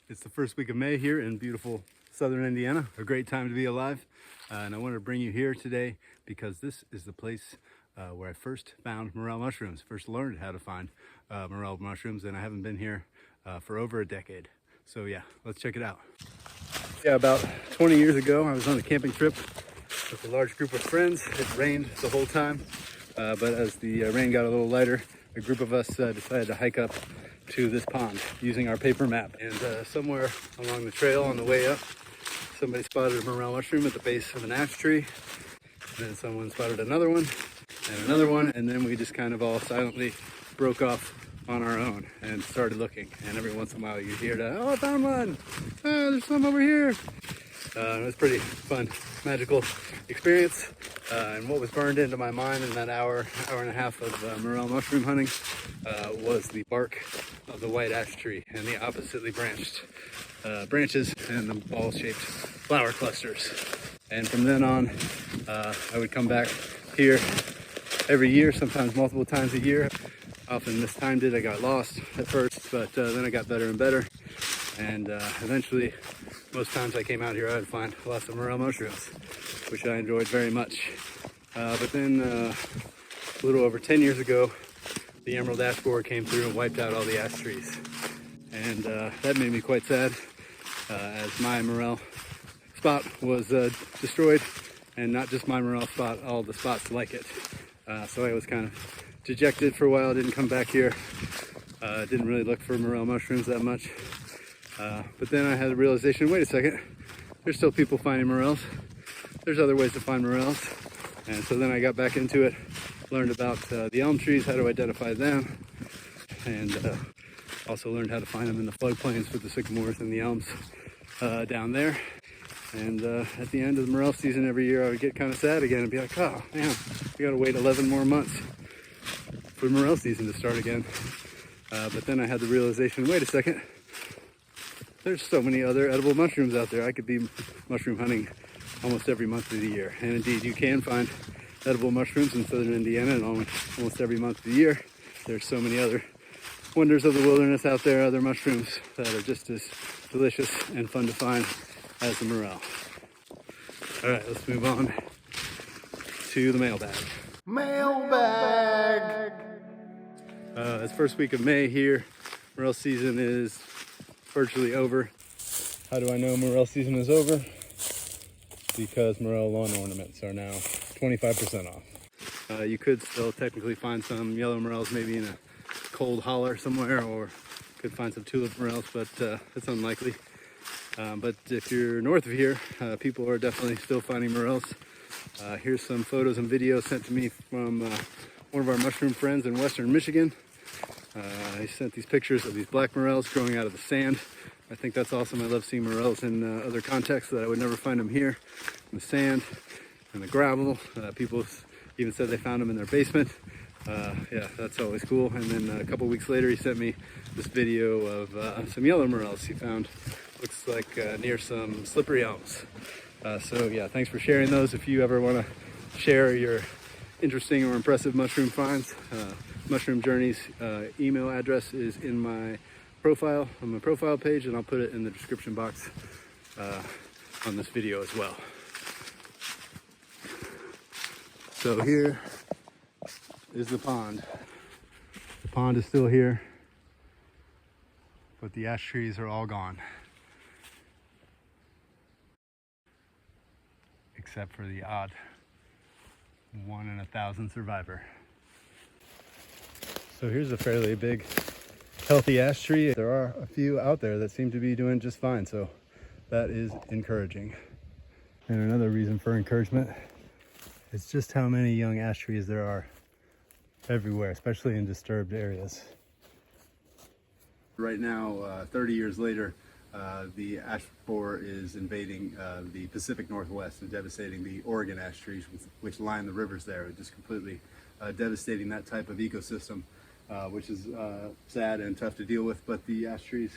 It's the first week of May here in beautiful southern Indiana, a great time to be alive. And I wanted to bring you here today because this is the place where I first found morel mushrooms, first learned how to find morel mushrooms, and I haven't been here for over a decade. So yeah, let's check it out. Yeah, about 20 years ago, I was on a camping trip with a large group of friends. It rained the whole time, but as the rain got a little lighter, a group of us decided to hike up to this pond using our paper map. And somewhere along the trail on the way up, somebody spotted a morel mushroom at the base of an ash tree. And then someone spotted another one, and then we just kind of all silently broke off on our own and started looking. And every once in a while you hear that, oh, I found one! Oh, there's some over here! It was pretty fun, magical experience. And what was burned into my mind in that hour and a half of morel mushroom hunting was the bark of the white ash tree and the oppositely branched branches and the ball-shaped flower clusters. And from then on, I would come back here every year, sometimes multiple times a year. Often mistimed it, I got lost at first, but then I got better and better. And eventually, most times I came out here, I would find lots of morel mushrooms, which I enjoyed very much. But then a little over 10 years ago, the emerald ash borer came through and wiped out all the ash trees. And that made me quite sad, as my morel spot was destroyed, and not just my morel spot, all the spots like it. So I was kind of dejected for a while, didn't come back here, didn't really look for morel mushrooms that much. But then I had the realization, wait a second, there's still people finding morels. There's other ways to find morels. And so then I got back into it, learned about the elm trees, how to identify them, and also learned how to find them in the floodplains with the sycamores and the elms down there. And at the end of the morel season every year, I would get kind of sad again and be like, oh man, we gotta wait 11 more months for morel season to start again. But then I had the realization, wait a second, there's so many other edible mushrooms out there. I could be mushroom hunting almost every month of the year. And indeed, you can find edible mushrooms in southern Indiana and almost every month of the year. There's so many other wonders of the wilderness out there, other mushrooms that are just as delicious and fun to find as the morel. All right, let's move on to the mailbag. Mailbag! It's first week of May here. Morel season is virtually over. How do I know morel season is over? Because morel lawn ornaments are now 25% off. You could still technically find some yellow morels maybe in a cold holler somewhere, or could find some tulip morels, but it's unlikely. But if you're north of here, people are definitely still finding morels. Here's some photos and videos sent to me from one of our mushroom friends in western Michigan. He sent these pictures of these black morels growing out of the sand. I think that's awesome. I love seeing morels in other contexts that I would never find them here. In the sand, in the gravel. People even said they found them in their basement. Yeah, that's always cool. And then a couple weeks later, he sent me this video of some yellow morels he found. Looks like near some slippery elms. So yeah, thanks for sharing those. If you ever want to share your interesting or impressive mushroom finds, Mushroom Journeys email address is in my profile, on my profile page, and I'll put it in the description box on this video as well. So here is the pond. The pond is still here, but the ash trees are all gone. Except for the odd 1 in 1,000 survivor. So here's a fairly big, healthy ash tree. There are a few out there that seem to be doing just fine, so that is encouraging. And another reason for encouragement is just how many young ash trees there are everywhere, especially in disturbed areas. Right now, 30 years later, the ash borer is invading the Pacific Northwest and devastating the Oregon ash trees, which line the rivers there, just completely devastating that type of ecosystem, which is sad and tough to deal with. But the ash trees,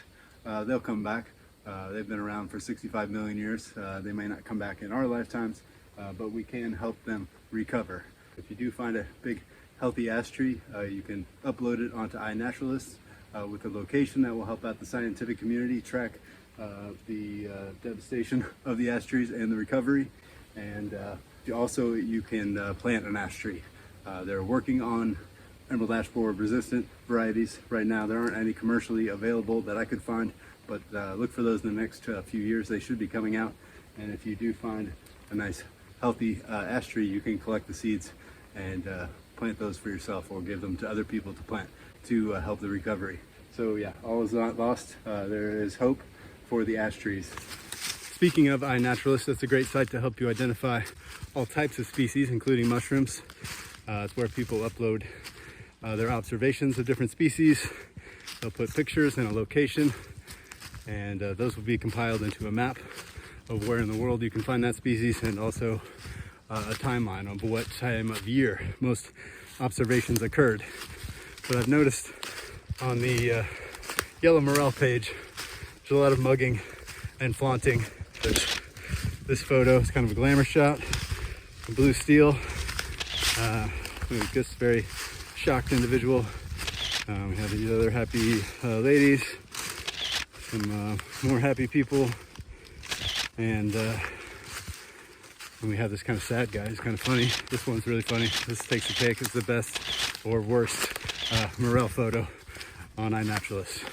they'll come back. They've been around for 65 million years. They may not come back in our lifetimes, but we can help them recover. If you do find a big healthy ash tree, you can upload it onto iNaturalist with a location that will help out the scientific community track the devastation of the ash trees and the recovery. And also you can plant an ash tree. They're working on emerald ash borer resistant varieties right now. There aren't any commercially available that I could find, but look for those in the next few years. They should be coming out. And if you do find a nice healthy ash tree, you can collect the seeds and plant those for yourself or give them to other people to plant to help the recovery. So yeah, all is not lost. There is hope for the ash trees. Speaking of iNaturalist, that's a great site to help you identify all types of species, including mushrooms. It's where people upload their observations of different species. They'll put pictures and a location, and those will be compiled into a map of where in the world you can find that species, and also a timeline of what time of year most observations occurred. But I've noticed on the yellow morel page, there's a lot of mugging and flaunting. This photo is kind of a glamour shot, blue steel. Just very shocked individual. We have these other happy ladies, some more happy people, and we have this kind of sad guy. He's kind of funny. This one's really funny. This takes the cake. It's the best or worst morel photo on iNaturalist.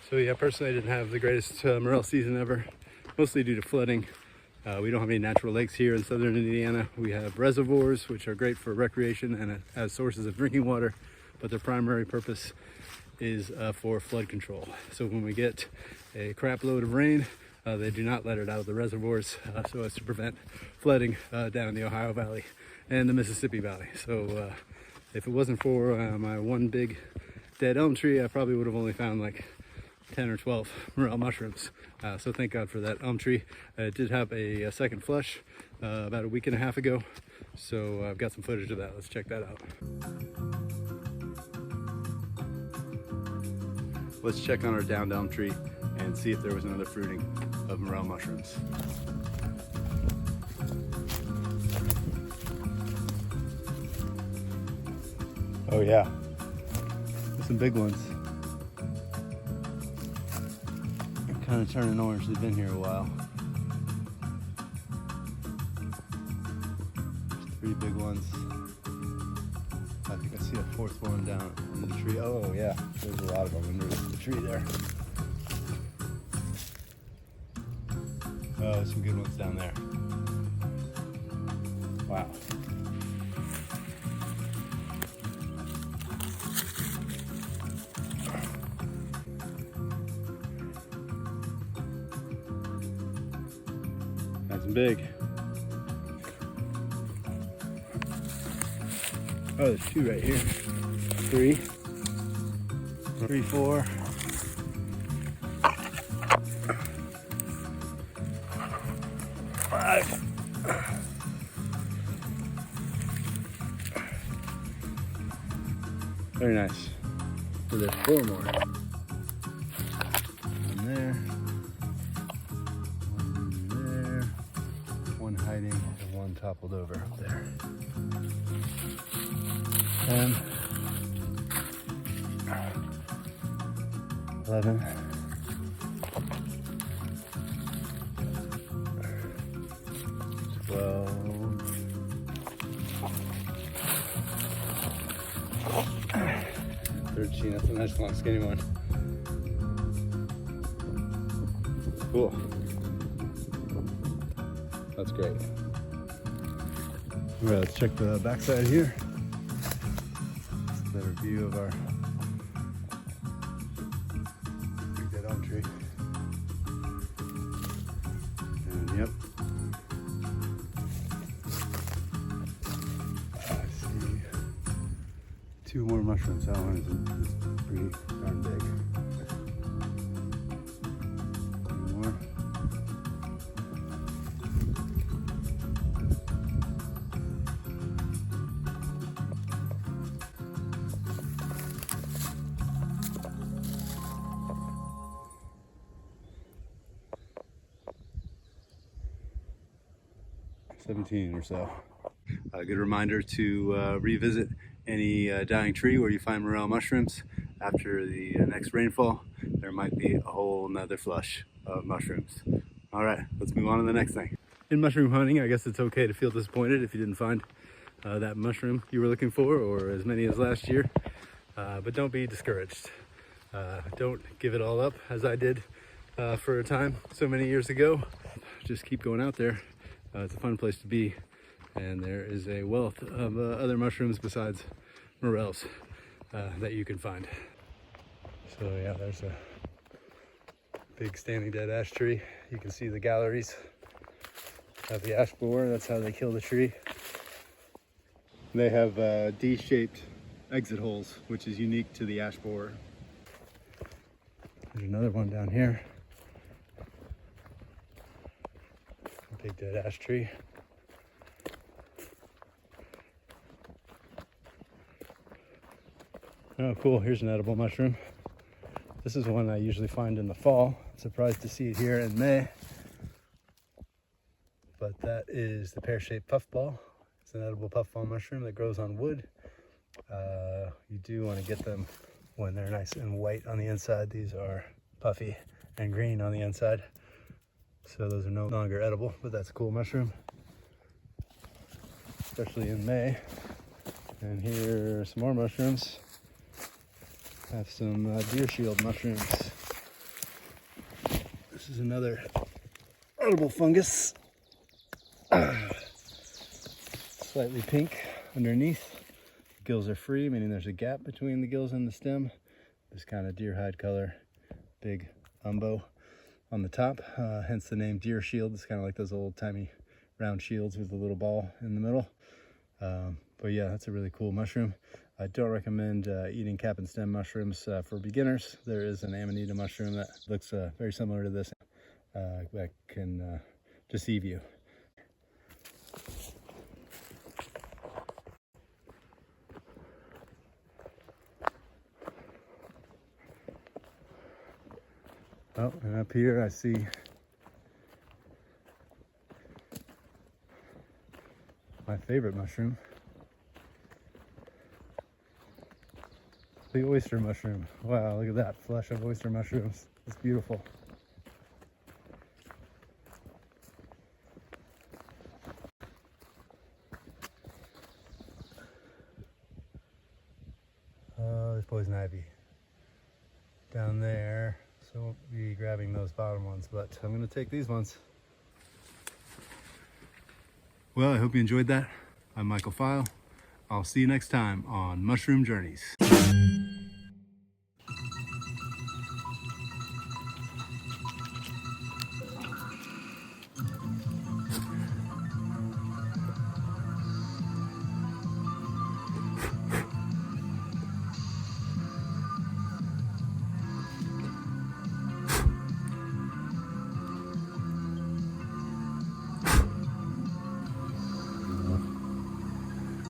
So yeah, personally I didn't have the greatest morel season ever, mostly due to flooding. We don't have any natural lakes here in southern Indiana. We have reservoirs, which are great for recreation and as sources of drinking water, but their primary purpose is for flood control. So when we get a crap load of rain, they do not let it out of the reservoirs so as to prevent flooding down the Ohio Valley and the Mississippi Valley. So if it wasn't for my one big dead elm tree, I probably would have only found like 10 or 12 morel mushrooms. So thank God for that elm tree. It did have a second flush about a week and a half ago. So I've got some footage of that. Let's check that out. Let's check on our downed elm tree and see if there was another fruiting of morel mushrooms. Oh yeah, there's some big ones. Kind of turning orange. They've been here a while. There's 3 big ones. I think I see a 4th one down in the tree. Oh yeah, there's a lot of them under the tree there. Oh, there's some good ones down there. Wow. Nice and big. Oh, there's 2 right here. 3, 4. Very nice. So there's 4 more. One there. One there. One hiding and one toppled over up there. And 11. 12. 13, that's a nice long skinny one. Cool. That's great. All right, let's check the backside here. It's a better view of our big dead elm tree. And yep. I see 2 more mushrooms. That one is pretty darn big. 2 more. $17 or so. A good reminder to revisit any dying tree where you find morel mushrooms after the next rainfall, there might be a whole nother flush of mushrooms. All right, let's move on to the next thing. In mushroom hunting, I guess it's okay to feel disappointed if you didn't find that mushroom you were looking for, or as many as last year. But don't be discouraged. Don't give it all up as I did for a time so many years ago. Just keep going out there. It's a fun place to be, and there is a wealth of other mushrooms besides morels that you can find. So yeah, there's a big standing dead ash tree. You can see the galleries of the ash borer. That's how they kill the tree. They have D-shaped exit holes, which is unique to the ash borer. There's another one down here. A big dead ash tree. Oh, cool. Here's an edible mushroom. This is one I usually find in the fall. I'm surprised to see it here in May. But that is the pear-shaped puffball. It's an edible puffball mushroom that grows on wood. You do want to get them when they're nice and white on the inside. These are puffy and green on the inside. So those are no longer edible, but that's a cool mushroom, especially in May. And here are some more mushrooms. Have some deer shield mushrooms. This is another edible fungus. Slightly pink underneath. The gills are free, meaning there's a gap between the gills and the stem. This kind of deer hide color, big umbo on the top, hence the name deer shield. It's kind of like those old timey round shields with a little ball in the middle. But yeah, that's a really cool mushroom. I don't recommend eating cap and stem mushrooms for beginners. There is an amanita mushroom that looks very similar to this that can deceive you. Oh, and up here I see my favorite mushroom, the oyster mushroom. Wow, look at that flush of oyster mushrooms. It's beautiful. Oh, there's poison ivy down there. So I won't be grabbing those bottom ones, but I'm going to take these ones. Well, I hope you enjoyed that. I'm Michael File. I'll see you next time on Mushroom Journeys.